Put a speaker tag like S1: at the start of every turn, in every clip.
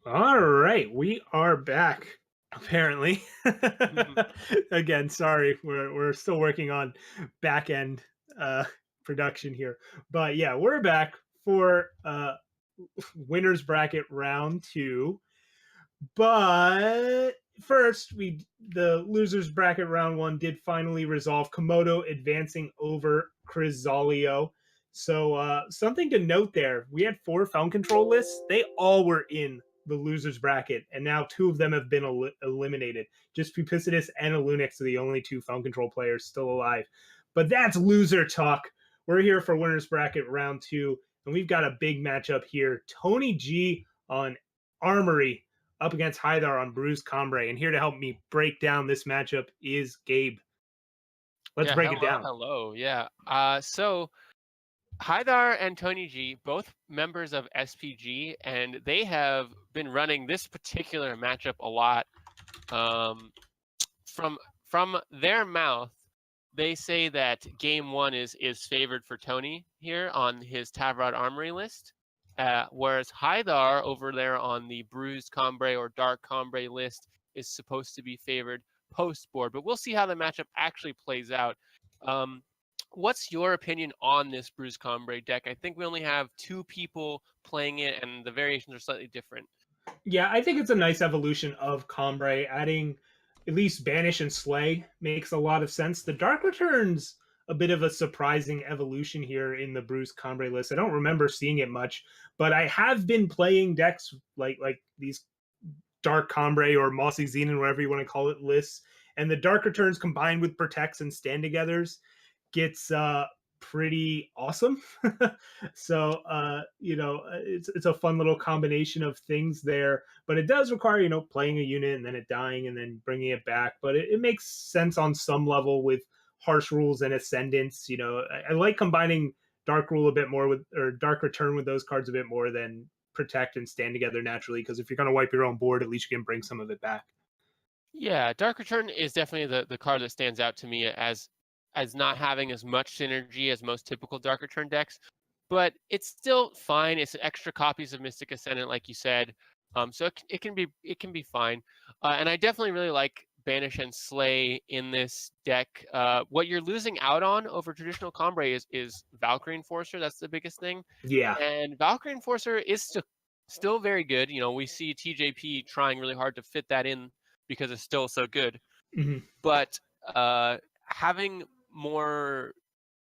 S1: All right, we are back. Apparently,
S2: Mhm.
S1: again, sorry, we're still working on back end uh, production here, but yeah, we're back for winners bracket round two. But first, we the losers bracket round one did finally resolve Komodo advancing over Crizalio. So something to note there: we had four fountain control lists; they all were in the losers bracket, and now two of them have been eliminated. Just Pupicidus and Alunix are the only two fountain control players still alive. But that's loser talk. We're here for winners bracket round two, and we've got a big matchup here. Tony G on Armory up against Haidar on Bruce Combre. And here to help me break down this matchup is Gabe. Let's
S2: Yeah,
S1: break it
S2: hello,
S1: down.
S2: hello. Yeah. So Haidar and Tony G, both members of SPG, and they have been running this particular matchup a lot. Um, from their mouth, they say that game one is favored for Tony here on his Tavrod Armory list, whereas Haidar over there on the Bruised Combre or Dark Combre list is supposed to be favored post board. But we'll see how the matchup actually plays out. Um, what's your opinion on this Bruised Combre deck? I think we only have two people playing it, and the variations are slightly different.
S1: Yeah, I think it's a nice evolution of Combre. Adding at least Banish and Slay makes a lot of sense. The Dark Returns a bit of a surprising evolution here in the Bruce Combre list. I don't remember seeing it much, but I have been playing decks like these Dark Combre or Mossy Xenon, whatever you want to call it, lists. And the Dark Returns combined with Protects and Stand Togethers gets pretty awesome. So it's a fun little combination of things there, but it does require playing a unit and then it dying and then bringing it back. But it makes sense on some level with harsh rules and ascendants. I like combining dark rule a bit more with or dark return with those cards a bit more than protect and stand together naturally, because if you're going to wipe your own board, at least you can bring some of it back.
S2: Yeah, Dark Return is definitely the card that stands out to me as not having as much synergy as most typical Dark Return decks, but it's still fine. It's extra copies of Mystic Ascendant, like you said, so it can be fine. And I definitely really like Banish and Slay in this deck. What you're losing out on over traditional Combre is Valkyrie Enforcer. That's the biggest thing,
S1: Yeah.
S2: and Valkyrie Enforcer is still very good. We see TJP trying really hard to fit that in because it's still so good.
S1: Mhm.
S2: But having more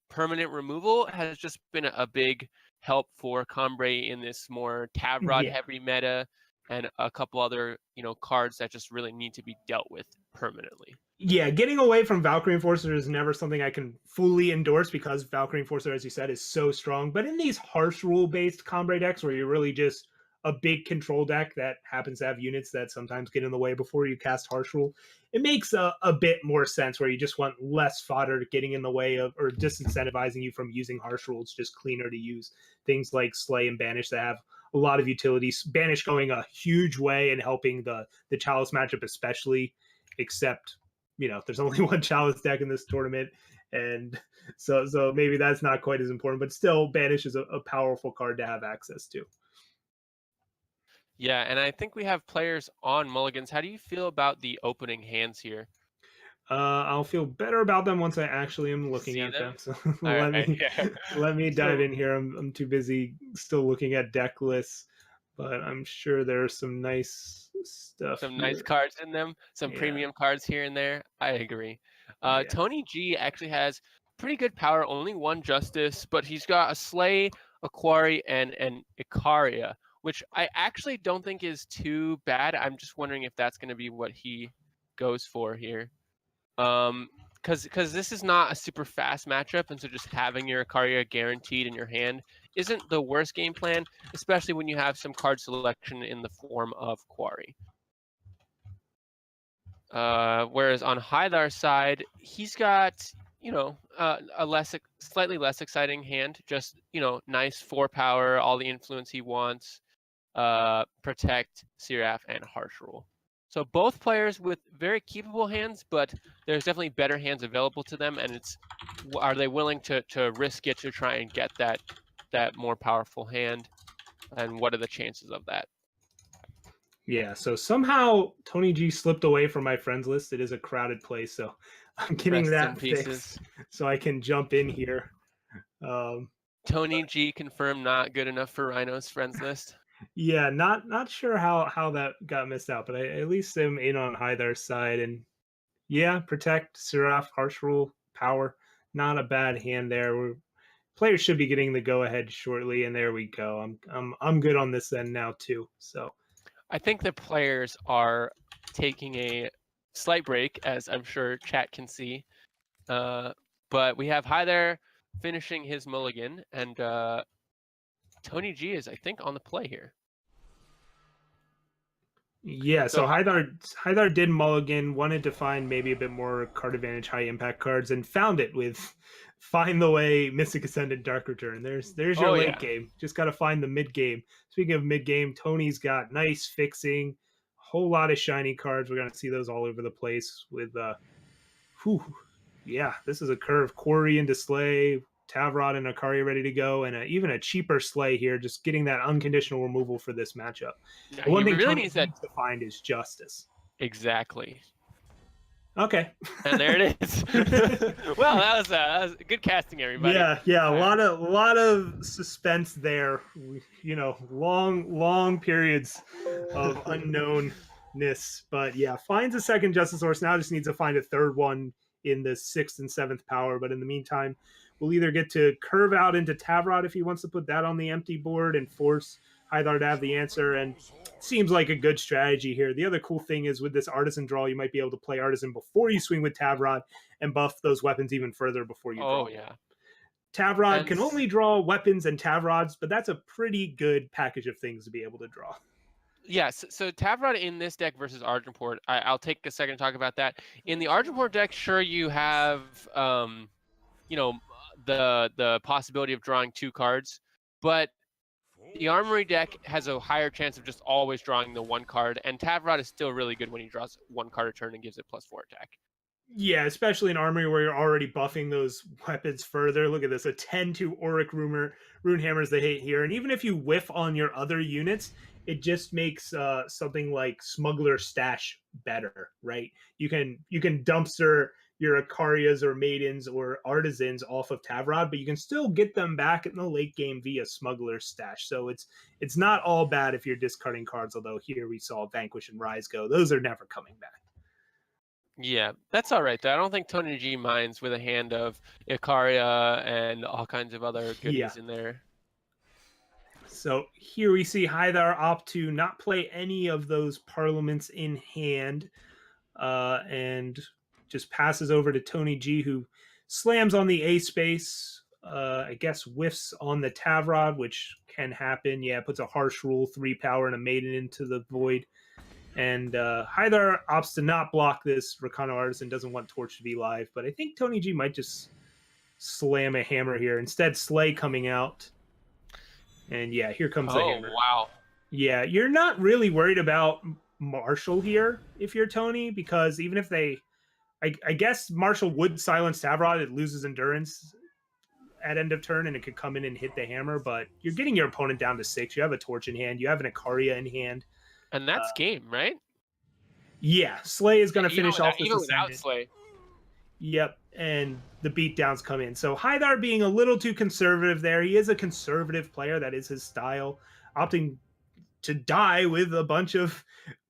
S2: permanent removal has just been a big help for Combre in this more Tavrod
S1: Yeah.
S2: heavy meta, and a couple other cards that just really need to be dealt with permanently.
S1: Yeah, getting away from Valkyrie Enforcer is never something I can fully endorse because Valkyrie Enforcer, as you said, is so strong. But in these harsh rule based combat decks where you're really just a big control deck that happens to have units that sometimes get in the way before you cast harsh rule, it makes a bit more sense where you just want less fodder getting in the way of or disincentivizing you from using harsh rules, just cleaner to use. Things like Slay and Banish that have a lot of utilities. Banish going a huge way and helping the Chalice matchup, especially, except there's only one Chalice deck in this tournament, and so maybe that's not quite as important. But still, Banish is a powerful card to have access to.
S2: Yeah, and I think we have players on mulligans. How do you feel about the opening hands here?
S1: I'll feel better about them once I actually am looking
S2: See
S1: at
S2: them?
S1: them. So
S2: All
S1: let
S2: right,
S1: me
S2: yeah.
S1: let me dive
S2: So
S1: in here. I'm too busy still looking at deck lists, but I'm sure there's some nice stuff
S2: some nice
S1: here.
S2: cards in them, some
S1: Yeah,
S2: premium cards here and there. I agree.
S1: yeah,
S2: Tony G actually has pretty good power, only one Justice, but he's got a Slay, a Quarry, and an Icaria, which I actually don't think is too bad. I'm just wondering if that's going to be what he goes for here. Because this is not a super fast matchup, and so just having your Icaria guaranteed in your hand isn't the worst game plan, especially when you have some card selection in the form of Quarry. Whereas on Hydar's side, he's got slightly less exciting hand. Just nice 4 power, all the influence he wants. Protect, Seraph, and Harsh Rule. So both players with very keepable hands, but there's definitely better hands available to them, and it's are they willing to risk it to try and get that more powerful hand, and what are the chances of that?
S1: Yeah, so somehow Tony G slipped away from my friends list. It is a crowded place, so I'm getting
S2: Rest in
S1: that
S2: pieces.
S1: fixed so I can jump in here. Um,
S2: Tony G confirmed not good enough for Rhino's friends list.
S1: yeah, not sure how that got missed out, but I at least am in on Hydar's side. And yeah, protect, Seraph, harsh rule, power. Not a bad hand there. Players should be getting the go ahead shortly, and there we go. I'm good on this end now too. So
S2: I think the players are taking a slight break, as I'm sure chat can see. But we have Hyder finishing his mulligan, and Tony G is, I think, on the play here.
S1: yeah,
S2: So
S1: so Hythar did mulligan, wanted to find maybe a bit more card advantage, high impact cards, and found it with Find the Way, Mystic Ascendant, Dark Return. There's your
S2: Oh,
S1: late
S2: yeah.
S1: game. Just got to find the mid game. Speaking of mid game, Tony's got nice fixing, whole lot of shiny cards. We're gonna see those all over the place with whew, yeah, this is a curve. Quarry into Slay, Tavrod and Akari ready to go, and even a cheaper Slay here, just getting that unconditional removal for this matchup.
S2: Yeah,
S1: The
S2: he
S1: one thing
S2: really
S1: Tony
S2: needs that.
S1: needs to find is Justice.
S2: Exactly.
S1: Okay.
S2: And there it is. Well, that was good casting, everybody.
S1: Yeah, a lot of suspense there. You know, long periods of unknownness. But yeah, finds a second Justice Source. Now just needs to find a third one in the 6th and 7th power. But in the meantime, we'll either get to curve out into Tavrod if he wants to put that on the empty board and force Hythar to have the answer. And seems like a good strategy here. The other cool thing is with this Artisan draw, you might be able to play Artisan before you swing with Tavrod and buff those weapons even further before you draw.
S2: Oh, yeah.
S1: Tavrod
S2: And
S1: can only draw weapons and Tavrods, but that's a pretty good package of things to be able to draw.
S2: yes, so Tavrod in this deck versus Argenport, I'll take a second to talk about that. In the Argenport deck, sure, you have you know, the possibility of drawing 2 cards, but the Armory deck has a higher chance of just always drawing the 1 card, and Tavrod is still really good when he draws 1 card a turn and gives it +4 attack.
S1: Yeah, especially in Armory where you're already buffing those weapons further. Look at this, a 10-2 Auric Runehammer's the hate here. And even if you whiff on your other units, it just makes something like Smuggler Stash better, right? You can dumpster your Akarias or Maidens or Artisans off of Tavrod, but you can still get them back in the late game via Smuggler Stash. So it's not all bad if you're discarding cards, although here we saw Vanquish and Rise go. Those are never coming back.
S2: Yeah, that's all right, though. I don't think Tony G minds with a hand of Ikaria and all kinds of other goodies in there.
S1: So here we see Hythar opt to not play any of those parliaments in hand and just passes over to Tony G, who slams on the A space. I guess whiffs on the Tavrod, which can happen. Yeah, puts a harsh rule, 3 power, and a maiden into the void. And Hythar opts to not block this Rakano Artisan, doesn't want Torch to be live, but I think Tony G might just slam a hammer here. Instead, Slay coming out. And yeah, here comes the hammer.
S2: Wow.
S1: Yeah, you're not really worried about Marshall here if you're Tony, because even if they, I guess Marshall would silence Tavrod, it loses endurance at end of turn and it could come in and hit the hammer, but you're getting your opponent down to 6. You have a Torch in hand, you have an Ikaria in hand.
S2: And that's game, right?
S1: Yeah, Slay is going to finish off this
S2: even without Slay.
S1: Yep, and the beatdowns come in. So Hythar being a little too conservative there. He is a conservative player. That is his style. Opting to die with a bunch of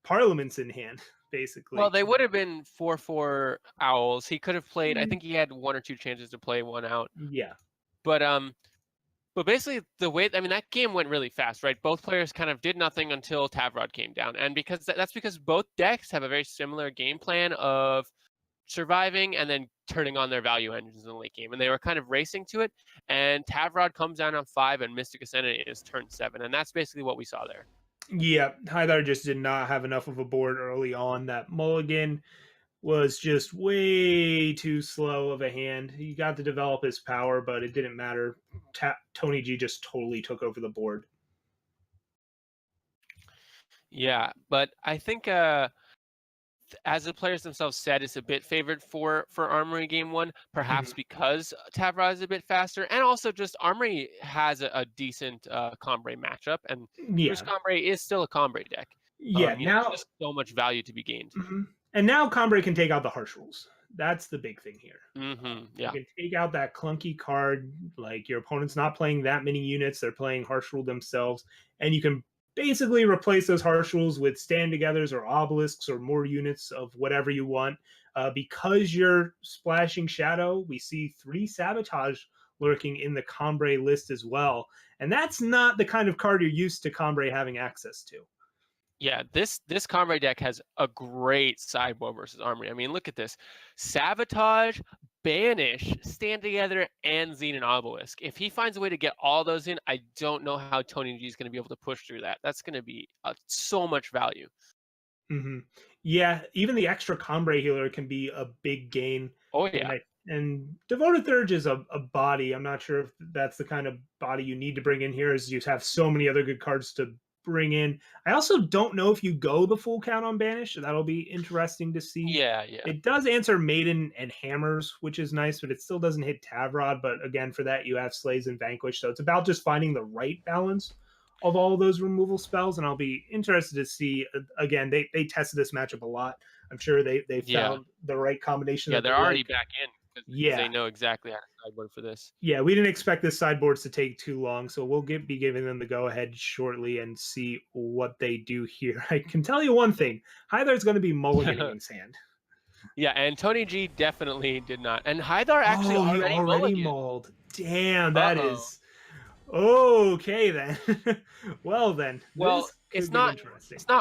S1: parliaments in hand, basically.
S2: Well, they would have been 4/4 Owls. He could have played, I think he had 1 or 2 chances to play 1 out.
S1: Yeah.
S2: But basically the way, I mean, that game went really fast, right? Both players kind of did nothing until Tavrod came down. And because that's because both decks have a very similar game plan of surviving and then turning on their value engines in the late game. And they were kind of racing to it. And Tavrod comes down on 5 and Mystic Ascendant is turn 7. And that's basically what we saw there.
S1: Yeah, Hythar just did not have enough of a board early on. That mulligan was just way too slow of a hand. He got to develop his power, but it didn't matter. Tony G just totally took over the board.
S2: Yeah, but I think as the players themselves said, it's a bit favored for Armory game 1, perhaps because Tavrod is a bit faster, and also just Armory has a decent Combray matchup, and Bruce Combray is still a Combray deck.
S1: Yeah,
S2: There's
S1: now
S2: just so much value to be gained.
S1: and now Combray can take out the harsh rules. That's the big thing here. You
S2: Yeah.
S1: can take out that clunky card, like your opponent's not playing that many units, they're playing harsh rule themselves, and you can basically replace those harsh rules with stand togethers or obelisks or more units of whatever you want. Because you're splashing shadow, we see 3 sabotage lurking in the Combray list as well. And that's not the kind of card you're used to Combray having access to.
S2: Yeah, this Comrade deck has a great sideboard versus Armory. I mean, look at this. Sabotage, Banish, Stand Together, and Xenon Obelisk. If he finds a way to get all those in, I don't know how Tony G is going to be able to push through that. That's going to be so much value.
S1: Yeah, even the extra Combray healer can be a big gain.
S2: Oh, yeah.
S1: And Devoted Thurge is a body. I'm not sure if that's the kind of body you need to bring in here, as you have so many other good cards to bring in. I also don't know if you go the full count on Banish. That'll be interesting to see.
S2: Yeah.
S1: It does answer Maiden and Hammers, which is nice, but it still doesn't hit Tavrod. But again, for that, you have Slays and Vanquish. So it's about just finding the right balance of all of those removal spells. And I'll be interested to see, again, they tested this matchup a lot. I'm sure they found the right combination.
S2: Yeah, they're already back in because they know exactly how to sideboard for this.
S1: Yeah, we didn't expect this sideboards to take too long, so we'll be giving them the go-ahead shortly and see what they do here. I can tell you one thing. Hythar's going to be mulliganing his hand.
S2: Yeah, and Tony G definitely did not. And Hythar actually already
S1: mulled. Damn, that is... Okay, then. Well, then.
S2: Well, it's not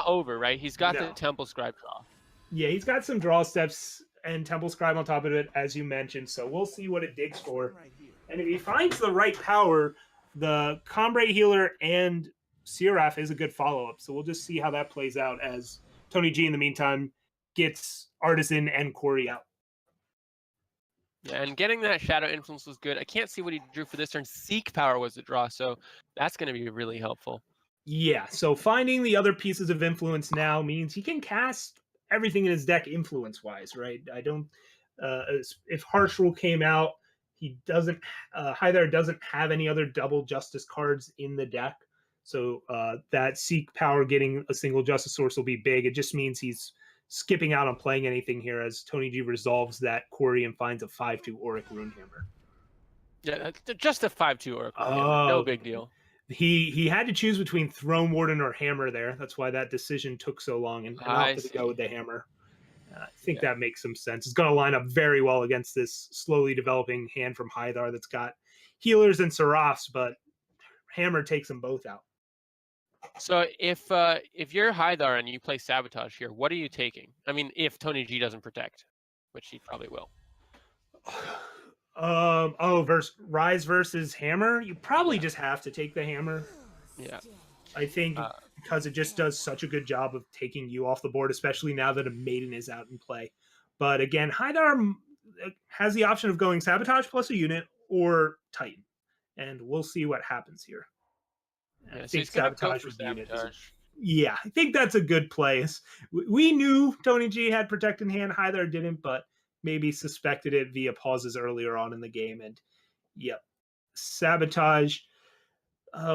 S2: over, right? He's got the Temple Scribe draw.
S1: Yeah, he's got some draw steps and Temple Scribe on top of it, as you mentioned. So we'll see what it digs for. And if he finds the right power, the Combray Healer and Seraph is a good follow-up. So we'll just see how that plays out as Tony G, in the meantime, gets Artisan and Corey out.
S2: Yeah, and getting that Shadow Influence was good. I can't see what he drew for this turn. Seek Power was the draw, so that's going to be really helpful.
S1: Yeah, so finding the other pieces of influence now means he can cast everything in his deck influence-wise, right? I don't... if Harsh Rule came out, he doesn't... Hythar doesn't have any other double Justice cards in the deck, so that Seek Power getting a single Justice source will be big. It just means he's skipping out on playing anything here as Tony G resolves that Corey and finds a 5/2 Auric Runehammer.
S2: Yeah, just a 5/2 Auric Runehammer. No big deal.
S1: He had to choose between Throne Warden or Hammer there. That's why that decision took so long, and opted to go with the Hammer. I think that makes some sense. It's going to line up very well against this slowly developing hand from Hythar that's got healers and Seraphs, but Hammer takes them both out.
S2: So if you're Hythar and you play Sabotage here, what are you taking? I mean, if Tony G doesn't protect, which he probably will.
S1: Rise versus Hammer, you probably just have to take the Hammer.
S2: Yeah,
S1: I think because it just does such a good job of taking you off the board, especially now that a Maiden is out in play. But again, Hythar has the option of going Sabotage plus a unit or Titan, and we'll see what happens here.
S2: I think Sabotage was the unit.
S1: Yeah, I think that's a good play. We knew Tony G had Protect in hand, Hythar didn't, but maybe suspected it via pauses earlier on in the game. And Sabotage.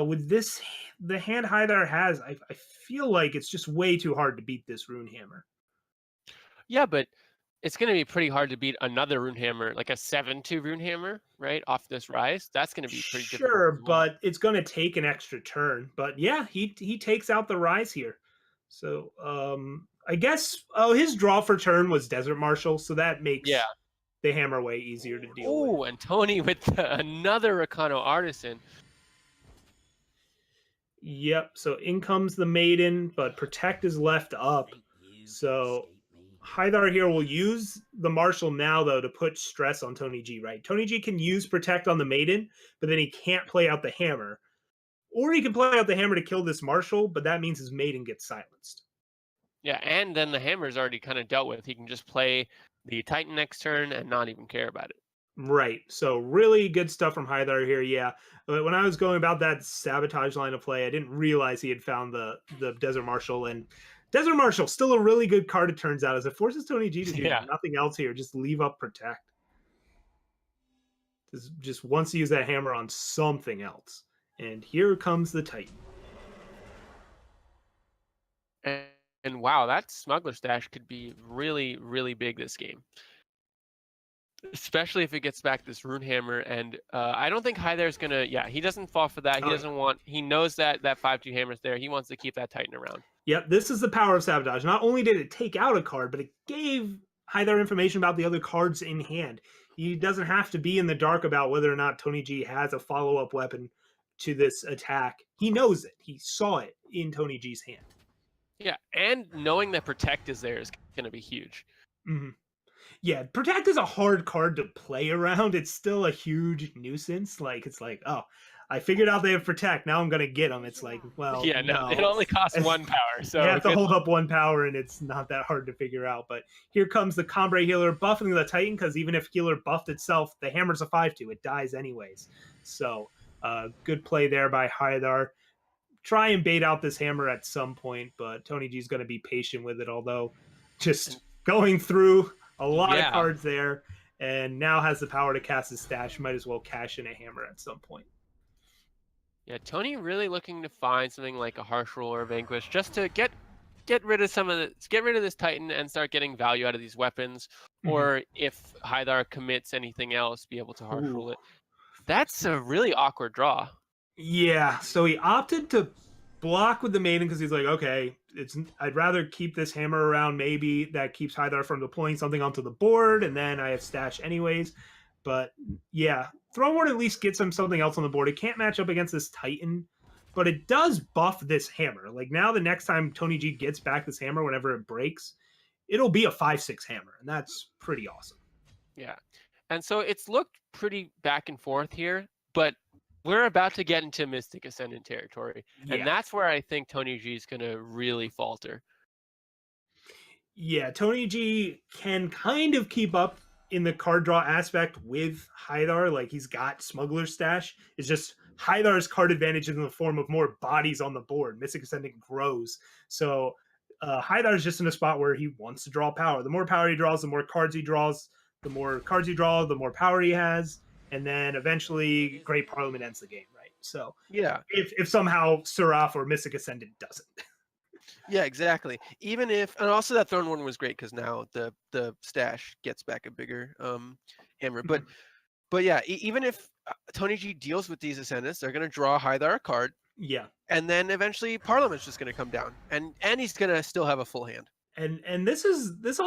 S1: With this, the hand Hythar has, I feel like it's just way too hard to beat this Runehammer.
S2: Yeah, but it's going to be pretty hard to beat another Runehammer, like a 7/2 Runehammer, right? Off this Rise. That's going to be pretty difficult.
S1: Sure, but it's going to take an extra turn. But yeah, he takes out the Rise here. So I guess his draw for turn was Desert Marshal, so that makes the Hammer way easier to deal with.
S2: Oh, and Tony with another Recano Artisan.
S1: Yep, so in comes the Maiden, but Protect is left up. So Hythar here will use the Marshal now, though, to put stress on Tony G, right? Tony G can use Protect on the Maiden, but then he can't play out the Hammer. Or he can play out the Hammer to kill this Marshal, but that means his Maiden gets silenced.
S2: Yeah, and then the Hammer's already kind of dealt with. He can just play the Titan next turn and not even care about it.
S1: Right. So really good stuff from Hythar here. Yeah. But when I was going about that Sabotage line of play, I didn't realize he had found the Desert Marshal. And Desert Marshal, still a really good card, it turns out, as it forces Tony G to do nothing else here. Just leave up Protect. Just wants to use that Hammer on something else. And here comes the Titan.
S2: wow, that smuggler stash could be really, really big this game. Especially if it gets back this rune hammer, and I don't think Hythar's gonna. Yeah, he doesn't fall for that. He doesn't want. He knows that 5/2 hammer's there. He wants to keep that Titan around.
S1: Yep, this is the power of sabotage. Not only did it take out a card, but it gave Hythar information about the other cards in hand. He doesn't have to be in the dark about whether or not TonyG has a follow-up weapon to this attack. He knows it. He saw it in TonyG's hand.
S2: Yeah, and knowing that Protect is there is going to be huge.
S1: Mm-hmm. Yeah, Protect is a hard card to play around. It's still a huge nuisance. Like, it's like, oh, I figured out they have Protect. Now I'm going to get them. It's like, well,
S2: yeah, no. It only costs 1 power. So
S1: you have to hold up 1 power, and it's not that hard to figure out. But here comes the Combray healer buffing the Titan, because even if healer buffed itself, the hammer's a 5/2. It dies anyways. So good play there by Hythar. Try and bait out this hammer at some point, but TonyG's going to be patient with it, although just going through a lot of cards there, and now has the power to cast his stash. Might as well cash in a hammer at some point.
S2: Yeah, Tony really looking to find something like a Harsh Rule or a Vanquish just to get rid of get rid of this Titan and start getting value out of these weapons. Mm-hmm. Or if Hythar commits anything else, be able to Harsh Rule it. That's a really awkward draw.
S1: Yeah, so he opted to block with the Maiden because he's like, okay, I'd rather keep this hammer around. Maybe that keeps Hythar from deploying something onto the board, and then I have stash anyways. But yeah, Throne Ward at least gets him something else on the board. It can't match up against this Titan, but it does buff this hammer. Like, now the next time TonyG gets back this hammer, whenever it breaks, it'll be a 5/6 hammer, and that's pretty awesome.
S2: Yeah, and so it's looked pretty back and forth here, but we're about to get into Mystic Ascendant territory, and that's where I think TonyG is going to really falter.
S1: Yeah, TonyG can kind of keep up in the card draw aspect with Hythar. Like, he's got Smuggler Stash. It's just Hythar's card advantage is in the form of more bodies on the board. Mystic Ascendant grows. So Hythar's just in a spot where he wants to draw power. The more power he draws, the more cards he draws. The more cards you draw, the more power he has. And then eventually Great Parliament ends the game, right? So
S2: yeah,
S1: if somehow Seraph or Mystic Ascendant doesn't.
S2: Yeah, exactly. Even if, and also that Throne one was great because now the stash gets back a bigger hammer. But yeah, even if TonyG deals with these Ascendants, they're gonna draw Hythar a card.
S1: Yeah.
S2: And then eventually Parliament's just gonna come down, and he's gonna still have a full hand.
S1: And this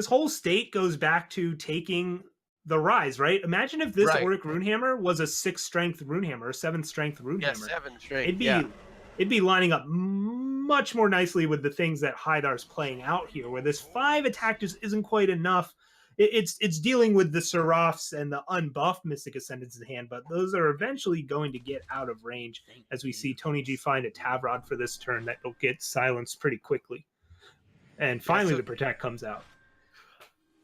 S1: whole state goes back to taking the Rise, right? Imagine if this Auric Runehammer was a 6th strength Runehammer, a 7th strength Runehammer.
S2: Yeah, 7th strength.
S1: It'd be lining up much more nicely with the things that Hythar's playing out here, where this 5 attack just isn't quite enough. It's dealing with the Seraphs and the unbuffed Mystic Ascendants in hand, but those are eventually going to get out of range as we see TonyG find a Tavrod for this turn that'll get silenced pretty quickly. And finally the Protect comes out.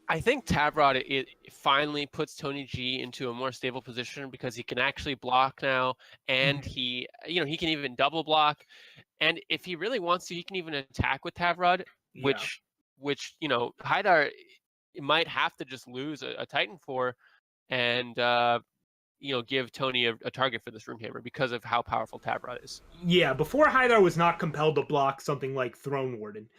S2: I think Tavrod, it finally puts TonyG into a more stable position because he can actually block now, and he can even double block, and if he really wants to, he can even attack with Tavrod, which Hythar might have to just lose a Titan for, and give Tony a target for this Runehammer because of how powerful Tavrod is. Yeah,
S1: before Hythar was not compelled to block something like Throne Warden.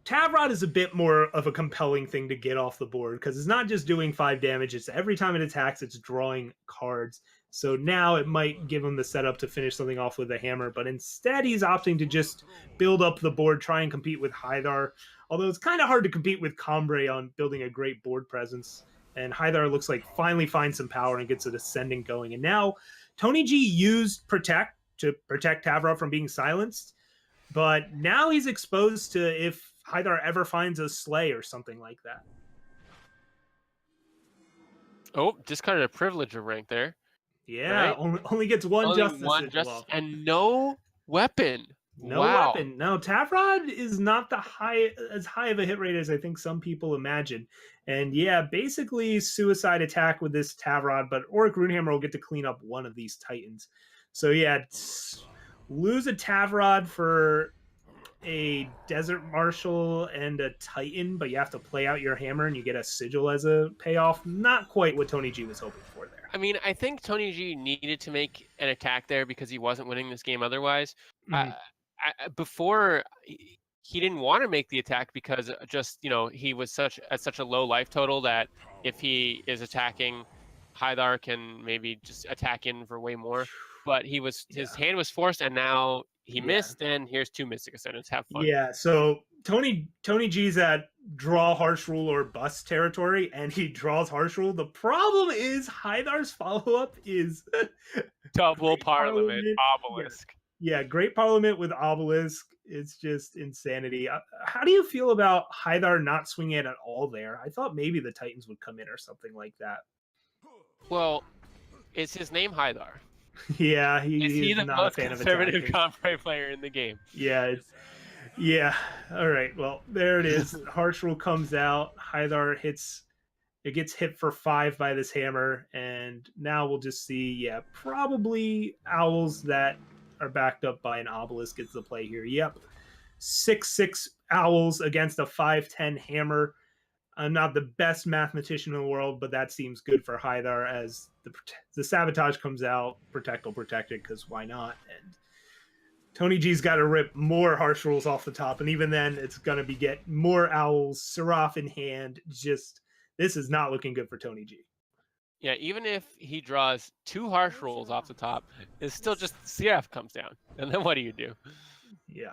S1: Tavrod is a bit more of a compelling thing to get off the board because it's not just doing 5 damage. It's every time it attacks, it's drawing cards. So now it might give him the setup to finish something off with a hammer, but instead he's opting to just build up the board, try and compete with Hythar. Although it's kind of hard to compete with Combray on building a great board presence. And Hythar looks like finally finds some power and gets it ascending going. And now TonyG used Protect to protect Tavrod from being silenced. But now he's exposed to if Hythar ever finds a Slay or something like that.
S2: Oh, discarded a privilege of rank there.
S1: Yeah, right? only gets one justice.
S2: And no weapon.
S1: No weapon. No, Tavrod is not as high of a hit rate as I think some people imagine. And yeah, basically suicide attack with this Tavrod, but Auric Runehammer will get to clean up one of these Titans. So yeah, lose a Tavrod for a Desert Marshal and a Titan, but you have to play out your hammer and you get a Sigil as a payoff. Not quite what TonyG was hoping for there.
S2: I mean, I think TonyG needed to make an attack there because he wasn't winning this game otherwise. Before he didn't want to make the attack because just, he was at such a low life total that if he is attacking, Hythar can maybe just attack in for way more. But his hand was forced, and now he missed, and here's 2 Mystic Ascendants. Have fun.
S1: Yeah, so Tony G's at draw Harsh Rule or bust territory, and he draws Harsh Rule. The problem is Hythar's follow-up is
S2: Double Parliament Obelisk.
S1: Yeah, Great Parliament with Obelisk. It's just insanity. How do you feel about Hythar not swinging it at all there? I thought maybe the Titans would come in or something like that.
S2: Well, is his name Hythar?
S1: Yeah,
S2: he's
S1: he
S2: the
S1: not
S2: most
S1: a fan
S2: conservative
S1: of
S2: Comfrey player in the game.
S1: Yeah. All right. Well, there it is. Harsh Rule comes out. Hythar gets hit for 5 by this hammer, and now we'll just see, probably owls that are backed up by an obelisk gets the play here. Yep. 6/6 owls against a 5/10 hammer. I'm not the best mathematician in the world, but that seems good for Hythar as the sabotage comes out. Protect will protect it, because why not? And Tony G's got to rip more Harsh Rules off the top, and even then, it's going to be get more owls, Seraph in hand. Just, this is not looking good for Tony G.
S2: Yeah, even if he draws 2 Harsh Rules off the top, it's still just CF comes down. And then what do you do?
S1: Yeah.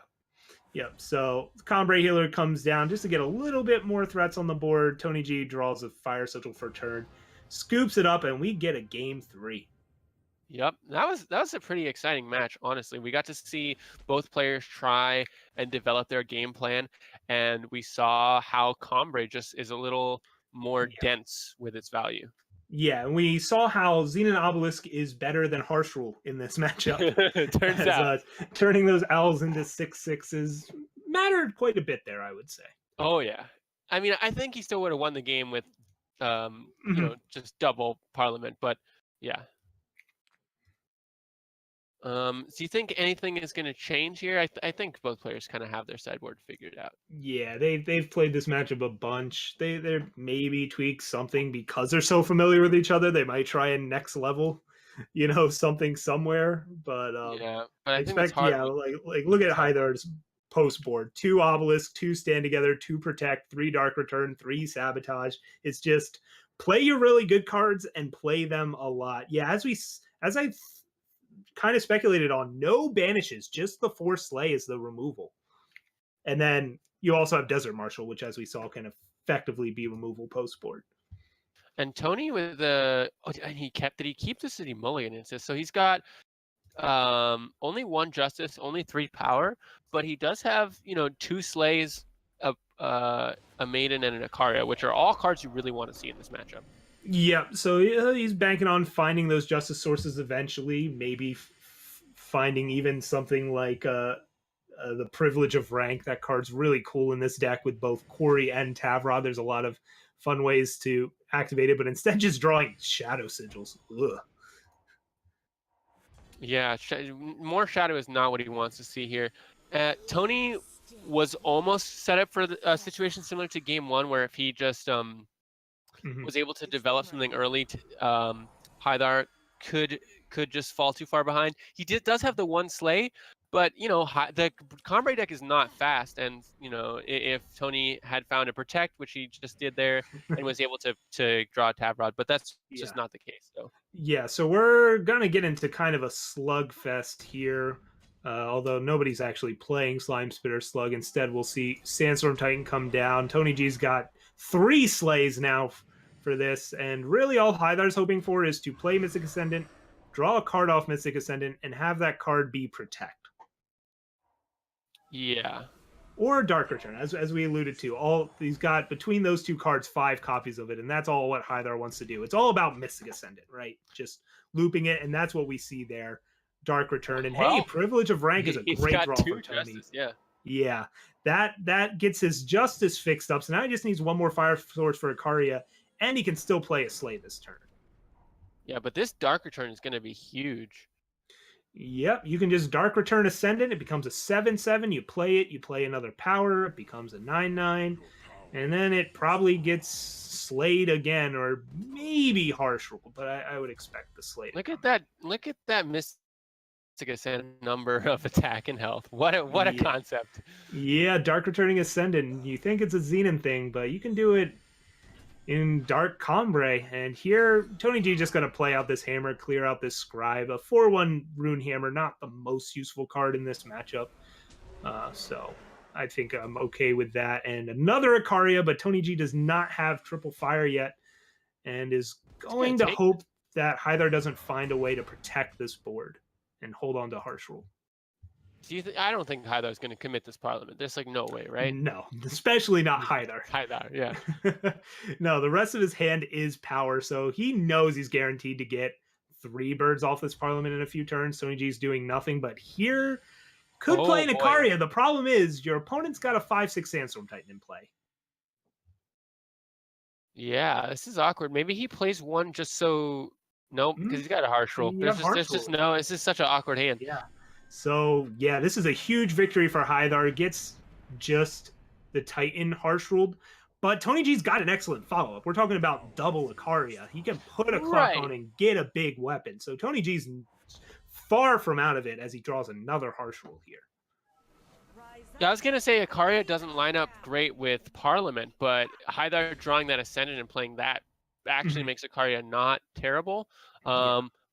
S1: Yep. So Combray Healer comes down just to get a little bit more threats on the board. Tony G draws a Fire Sigil for turn, scoops it up, and we get a game 3.
S2: Yep, that was a pretty exciting match, honestly. We got to see both players try and develop their game plan, and we saw how Combray just is a little more dense with its value.
S1: Yeah, and we saw how Xenon Obelisk is better than Harsh Rule in this matchup.
S2: Turns out.
S1: Turning those owls into 6/6s mattered quite a bit there, I would say.
S2: Oh, yeah. I mean, I think he still would have won the game with, just double Parliament, but yeah. Do you think anything is going to change here? I think both players kind of have their sideboard figured out.
S1: Yeah, they've played this matchup a bunch. They're maybe tweak something because they're so familiar with each other. They might try and next level, something somewhere. But
S2: but I think it's hard.
S1: Like look at Hythar's post board: 2 obelisk, 2 stand together, 2 protect, 3 dark return, 3 sabotage. It's just play your really good cards and play them a lot. Yeah, as I kind of speculated on, no banishes, just the 4 slay is the removal. And then you also have Desert Marshal, which, as we saw, can effectively be removal post board.
S2: And Tony with did he keep the City Mulligan insist? So he's got only 1 Justice, only 3 power, but he does have 2 Slays, a Maiden, and an Ikaria, which are all cards you really want to see in this matchup.
S1: Yeah, so he's banking on finding those Justice sources eventually, maybe finding even something like the Privilege of Rank. That card's really cool in this deck with both Quarry and Tavrod. There's a lot of fun ways to activate it, but instead just drawing Shadow Sigils. Ugh.
S2: Yeah, more Shadow is not what he wants to see here. Tony was almost set up for a situation similar to Game 1, where if he just was able to develop something early, Hythar could just fall too far behind. He does have the 1 Slay, but the Combray deck is not fast, and if Tony had found a Protect, which he just did there, and was able to draw a Tavrod, but that's just not the case.
S1: So we're gonna get into kind of a slugfest here. Although nobody's actually playing Slime Spitter Slug. Instead, we'll see Sandstorm Titan come down. Tony G's got 3 Slays now for this, and really all Hythar's hoping for is to play Mystic Ascendant, draw a card off Mystic Ascendant, and have that card be Protect.
S2: Yeah.
S1: Or Dark Return, as we alluded to. He's got, between those 2 cards, 5 copies of it, and that's all what Hythar wants to do. It's all about Mystic Ascendant, right? Just looping it, and that's what we see there. Dark Return, and hey, Privilege of Rank is a great draw for Tony.
S2: Justice, yeah.
S1: Yeah, that gets his Justice fixed up, so now he just needs 1 more Fire Source for Ikaria, and he can still play a Slay this turn.
S2: Yeah, but this Dark Return is going to be huge.
S1: Yep, you can just Dark Return Ascendant. It becomes a 7/7. You play it, you play another power, it becomes a 9/9, and then it probably gets slayed again, or maybe Harsh Rule, but I would expect the slay.
S2: Look at that Mystic Ascendant number of attack and health. What a
S1: Yeah.
S2: concept.
S1: Yeah, Dark Returning Ascendant. You think it's a Xenon thing, but you can do it in Dark Combray. And here, Tony G just going to play out this hammer, clear out this scribe. A 4-1 Rune Hammer, not the most useful card in this matchup. So I think I'm okay with that. And another Icaria, but Tony G does not have triple fire yet and is going to hope that Hythar doesn't find a way to protect this board and hold on to Harsh Rule.
S2: I don't think Hythar's going to commit this Parliament. There's like no way, right?
S1: No, especially not Hythar.
S2: Hythar, yeah.
S1: No, the rest of his hand is power, so he knows he's guaranteed to get 3 birds off this Parliament in a few turns. Tony G's doing nothing, but here could play an Icaria. The problem is your opponent's got a 5/6 Sandstorm Titan in play.
S2: Yeah, this is awkward. Maybe he plays one just so... Nope, because he's got a Harsh Rule. There's just no... This is such an awkward hand.
S1: Yeah. So, yeah, this is a huge victory for Hythar. Gets just the Titan Harsh Ruled. But Tony G's got an excellent follow-up. We're talking about double Icaria. He can put a clock on and get a big weapon. So Tony G's far from out of it as he draws another Harsh Rule here.
S2: Yeah, I was going to say Icaria doesn't line up great with Parliament, but Hythar drawing that Ascendant and playing that actually makes Icaria not terrible.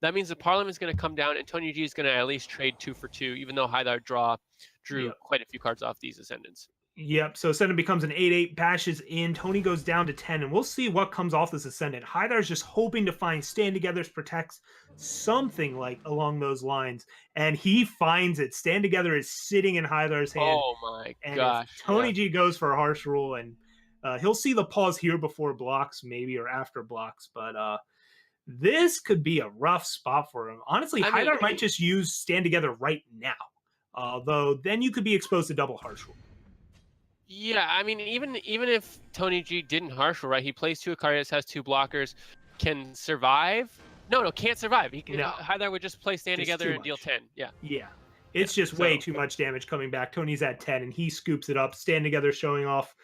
S2: That means the Parliament is going to come down, and Tony G is going to at least trade 2 for 2, even though Hythar drew quite a few cards off these Ascendants.
S1: Yep, so Ascendant becomes an 8/8, bashes in. Tony goes down to 10, and we'll see what comes off this Ascendant. Hythar's just hoping to find Stand Together's protects, something like along those lines, and he finds it. Stand Together is sitting in Hythar's hand.
S2: Oh my gosh.
S1: Tony G goes for a Harsh Rule, and he'll see the pause here before blocks, maybe, or after blocks, but this could be a rough spot for him. Honestly, Hythar might just use Stand Together right now, though then you could be exposed to double Harsh Rule.
S2: Yeah, I mean, even if Tony G didn't Harsh Rule, right? He plays 2 Icarias, has 2 blockers, can survive. No, can't survive. Hythar would just play Stand Together and deal 10. Yeah.
S1: Yeah. It's just way too much damage coming back. Tony's at 10, and he scoops it up. Stand Together showing off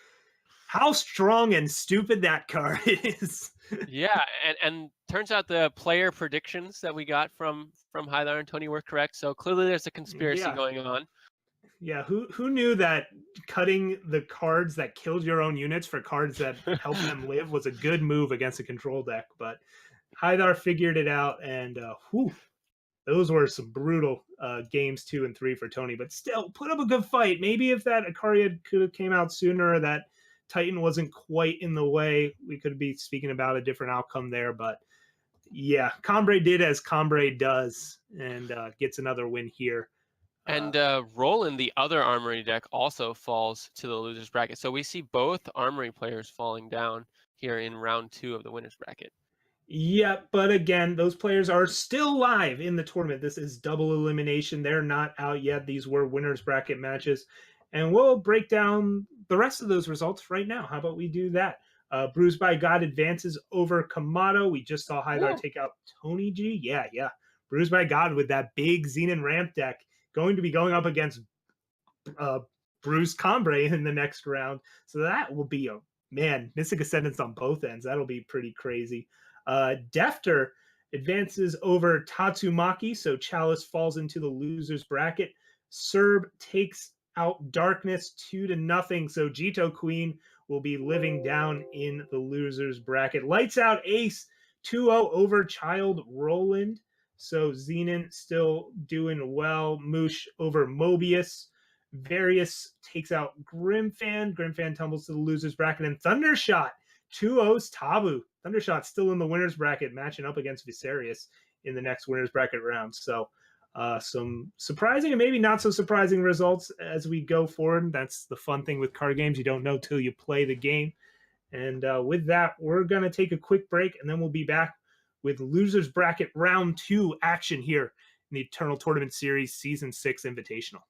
S1: how strong and stupid that card is.
S2: Yeah, and turns out the player predictions that we got from Hythar and Tony were correct. So clearly there's a conspiracy going on.
S1: Yeah, who knew that cutting the cards that killed your own units for cards that help them live was a good move against a control deck? But Hythar figured it out, and those were some brutal games 2 and 3 for Tony. But still, put up a good fight. Maybe if that Icaria could have came out sooner, or that Titan wasn't quite in the way, we could be speaking about a different outcome there. But yeah, Combray did as Combray does, and gets another win here.
S2: And Roland, the other Armory deck, also falls to the loser's bracket. So we see both Armory players falling down here in round 2 of the winner's bracket.
S1: Yeah, but again, those players are still live in the tournament. This is double elimination. They're not out yet. These were winner's bracket matches. And we'll break down the rest of those results right now. How about we do that? Bruised by God advances over Kamado. We just saw Hythar take out Tony G. Yeah. Bruised by God with that big Xenon ramp deck. Going to be going up against Bruce Combray in the next round. So that will be Mystic Ascendants on both ends. That'll be pretty crazy. Defter advances over Tatsumaki, so Chalice falls into the loser's bracket. Serb takes out Darkness 2-0, so Jito Queen will be living down in the loser's bracket. Lights Out Ace 2-0 over Child Roland. So Xenon still doing well. Moosh over Mobius. Various takes out Grimfan. Grimfan tumbles to the loser's bracket. And Thundershot 2-0's Tabu. Thundershot still in the winner's bracket, matching up against Viserius in the next winner's bracket round. So some surprising and maybe not so surprising results as we go forward. That's the fun thing with card games. You don't know till you play the game. And with that, we're going to take a quick break, and then we'll be back with Losers Bracket Round 2 action here in the Eternal Tournament Series Season 6 Invitational.